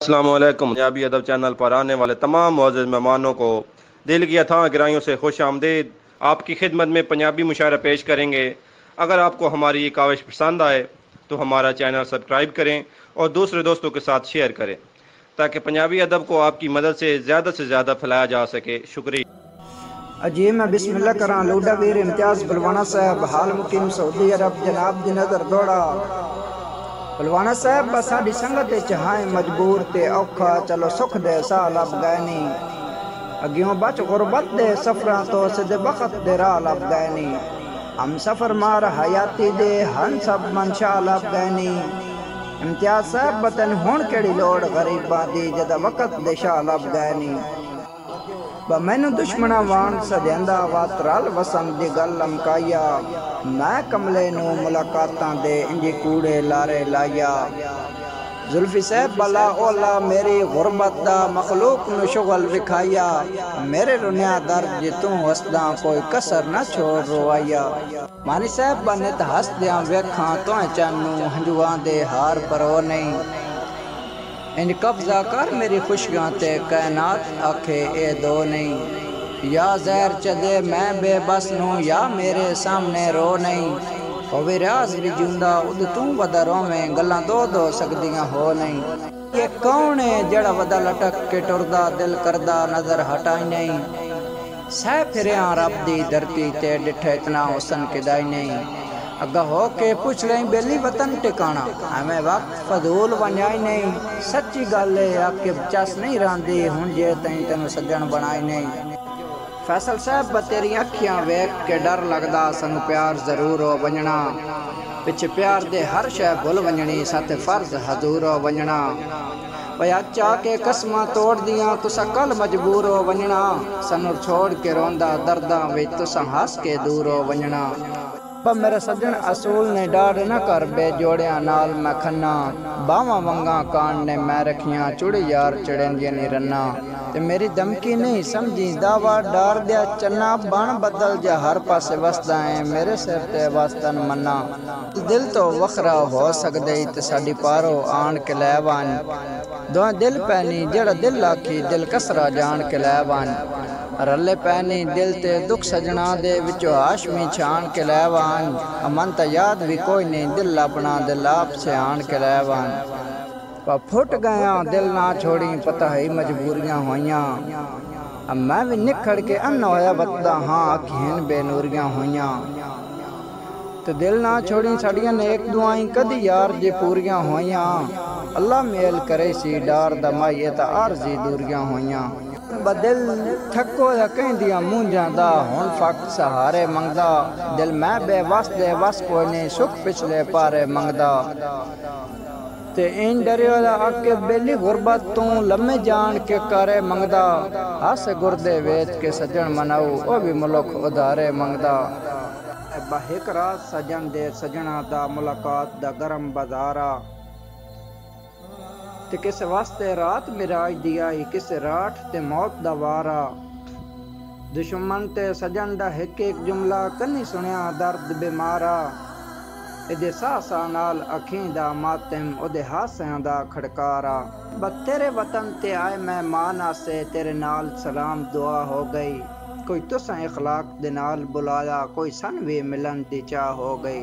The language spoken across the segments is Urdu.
السلام علیکم۔ پنجابی ادب چینل پر آنے والے تمام معزز مہمانوں کو دل کی اتھاں گہرائیوں سے خوش آمدید۔ آپ کی خدمت میں پنجابی مشاعرہ پیش کریں گے۔ اگر آپ کو ہماری یہ کاوش پسند آئے تو ہمارا چینل سبسکرائب کریں اور دوسرے دوستوں کے ساتھ شیئر کریں تاکہ پنجابی ادب کو آپ کی مدد سے زیادہ پھیلایا جا سکے۔ شکریہ۔ جی میں بسم اللہ کراں لوڈا ویر امتیاز بلوانا صاحب حال مقیم سعودی عرب جناب دی نظر دوڑا بلوانا صاحب بساڈی سنگت چہائیں مجبور تے اوکھا چلو سکھ دے سال اب گئے نہیں اگیوں بچ غربت دے سفراں تو سدے بخت دے راہ لب گئے نہیں ہم سفر مار حیاتی دے ہن سب منشا لب گئے نہیں امتیاز صاحب بتن ہون کیڑی لوڑ غریباں دی جدا وقت دے شاہ لب گئے نہیں مینو دشمنا وان سدیندا واترال وسم دی گل لمکایا میں کملے نو ملاقاتاں دے انجی کوڑے لارے لایا زلفی صاحب بلا اولا میری غربت دا مخلوق نو شغل وکھایا میرے رنیا درد جتوں وسداں کوئی کسر نہ چھوڑ روایا مانی صاحب بنت ہس دیاں ویکھاں تو چانو ہنجواں دے ہار پرو نہیں ان قبضہ کر میری خوشیاں تے کائنات آکھے اے دو نہیں یا زہر چدے میں بے بس نوں یا میرے سامنے رو نہیں ہووی راز بھی جوندا اد توں ودا روویں گلاں دو سکدیاں ہو نہیں یہ کون ہے جڑا ودا لٹک کے ٹردا دل کردا نظر ہٹائی نہیں سہ پھریاں رب دی دھرتی تے ڈٹھے اتنا حسن کدائی نہیں اگا ہو کے پوچھ لیں بیلی وطن ٹکانا ہمیں وقت فضول ونجائی نہیں سچی گل ہے عاقب چس نہیں راندی ہن جے تائیں تینوں سجن بنائی نہیں فیصل صاحب تیری اکھیاں ویکھ کے ڈر لگدا سنگ پیار ضرور ہو ونجنا پچھے پیار دے ہر شے بھل ونجنی ساتھ فرض حضور ہو ونجنا پیا چا کے قسماں توڑ دیاں تسا کل مجبور ہو ونجنا سنور چھوڑ کے روندا درداں وچ تسا ہس کے دور ہو ونجنا میرے سجن اصول نے ڈاڑ نہ کر بے جوڑیاں نال میں کھنا باواں ونگاں کان نے میں رکھیاں چڑی یار چڑیندیاں نہیں رنا تے میری دمکی نہیں سمجھی دعویٰ ڈار دیا چنا بن بدل جا ہر پاسے وسدا ہے میرے سر تے واسطن منا دل تو وخرا ہو سکدے تے ساڈی پارو آن کے لے وان دوئیں دل پینی جڑا دل آکھی دل کسرا جان کے لے وان رلے پینی دل تے دکھ سجنا دے وچو ہاشمی چھان کے لے وان امن تا یاد بھی کوئی نہیں دل اپنا دل آپ سے آن کے لے وان پھٹ گیا دل نہ چھوڑی پتہ ہی مجبوریاں ہویاں اب میں بھی نکھڑ کے ان ہویا وطدا ہاں اکھیں بے نوریاں ہویاں تو دل نہ چھوڑی ساڑیاں نیک دعائیں کدی یار جے پوریاں ہویاں اللہ میل کرے سی ڈار دمائی تا عارضی دوریاں ہویاں بدل تھکو یا کہیں دیا مونجاں دا ہون فقط سہارے منگدا دل میں بے وس دے وس کوئی نہیں سکھ پچھلے پارے منگدا تے این ڈریو دا آکے بیلی غربت توں لمے جان کے کارے منگدا ہاسے گردے ویت کے سجن مناؤ او بھی ملک ادارے منگدا بہک رات سجن دے سجنا دا ملاقات دا گرم بازارا تے کس واسطے رات مراج دیا ہی کس راٹھ تے موت دا وارا دشمن تے سجن دا ایک جملہ کنی سنیا درد بیمارا ادے سا نال اکھیں دا ماتم اودے ہاسیاں دا کھڑکارا تیرے وطن تے آئے مہمان آسے تیرے نال سلام دعا ہو گئی کوئی تساں اخلاق دے نال بلایا کوئی سن وی ملن دی چاہ ہو گئی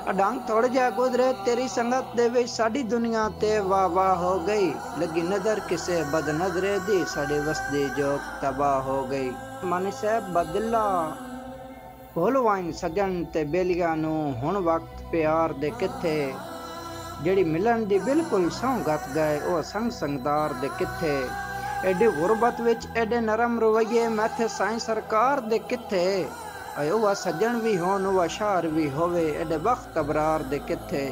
اڈانگ تھوڑ جا گزرے تیری سنگت دے وچ ساڈی دنیا تے واہ واہ ہو گئی لگی نظر کسے بد نظرے دی ساڈی وسدی جوک تباہ ہو گئی مانی صاحب بدلا بھول وائن سجن تے بیلیاں نو ہن وقت پیار دے کتھے جڑی ملن دی بالکل سوں گت گئے او سنگ سنگدار دے کتھے ایڈی غربت وچ ایڈے نرم رویے میتھے سائیں سرکار دے کتھے اے او سجن بھی ہون او شار بھی ہووے ایڈے وقت ابرار دے کتھے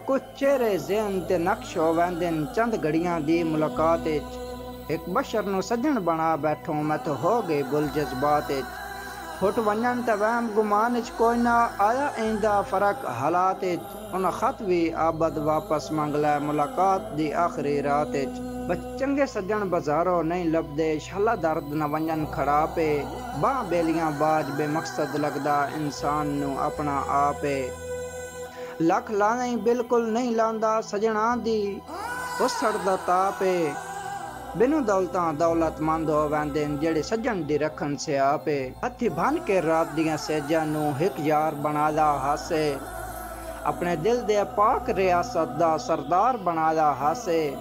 کچھ چہرے ذہن تے نقش ہو ویندن چند گھڑیاں دی ملاقات وچ ایک بشر نو سجن بنا بیٹھوں میں تو ہو گئی گل جذبات وچ پھٹ ونجن تے وہم گمان وچ کوئی نہ آیا ایندا فرق حالات وچ انہاں خط بھی آبد واپس منگ لے ملاقات دی آخری رات وچ چنگے سجن بازاروں نہیں لبدے شالا درد نہ ونجن کھڑا پے باں بیلیاں باج بے مقصد لگدا انسان نو اپنا آپے لکھ لانے بالکل نہیں لاندا سجنا دی ਉਸੜ ਦਾ ਤਾਪੇ ਬਿਨੂ ਦੌਲਤਾਂ ਦੌਲਤਮੰਦ ਹੋ ਵੈਂਦੇ ਜਿਹੜੇ ਸੱਜਣ ਦੀ ਰੱਖਣ ਸਿਆਪੇ ਹੱਥੀ ਬੰਨ ਕੇ ਰਾਤ ਦੀਆਂ ਸੇਜਾਂ ਨੂੰ ਇੱਕ ਯਾਰ ਬਣਾਦਾ ਹਾਸੇ ਆਪਣੇ ਦਿਲ ਦੇ ਪਾਕ ਰਿਆਸਤ ਦਾ ਸਰਦਾਰ ਬਣਾਦਾ ਹਾਸੇ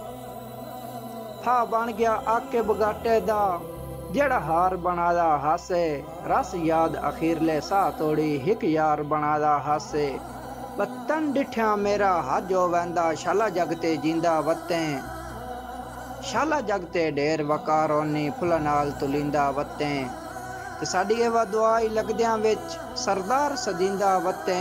ਥਾ ਬਣ ਗਿਆ ਆਕੇ ਬਗਾਟੇ ਦਾ ਜਿਹੜਾ ਹਾਰ ਬਣਾਦਾ ਹਾਸੇ ਰਸ ਯਾਦ ਅਖੀਰਲੇ ਸਾਹ ਤੋੜੀ ਇੱਕ ਯਾਰ ਬਣਾਦਾ ਹਾਸੇ ਵਤਨ ਡਿਠਿਆ ਮੇਰਾ ਹੱਜ ਹੋ ਵੈਂਦਾ ਸ਼ਾਲਾ ਜਗ ਤੇ ਜਿੰਦਾ ਵਤੇ ਸ਼ਾਲਾ ਜਗ ਤੇ ਢੇਰ ਵਕਾਰੋਨੀ ਫੁੱਲਾਂ ਨਾਲ ਤੁਲਿੰਦਾ ਵਤੇ ਤੇ ਸਾਡੀ ਇਹ ਦੁਆ ਹੀ ਲੱਗਦਿਆਂ ਵਿੱਚ ਸਰਦਾਰ ਸਜਿੰਦਾ ਵਤੇ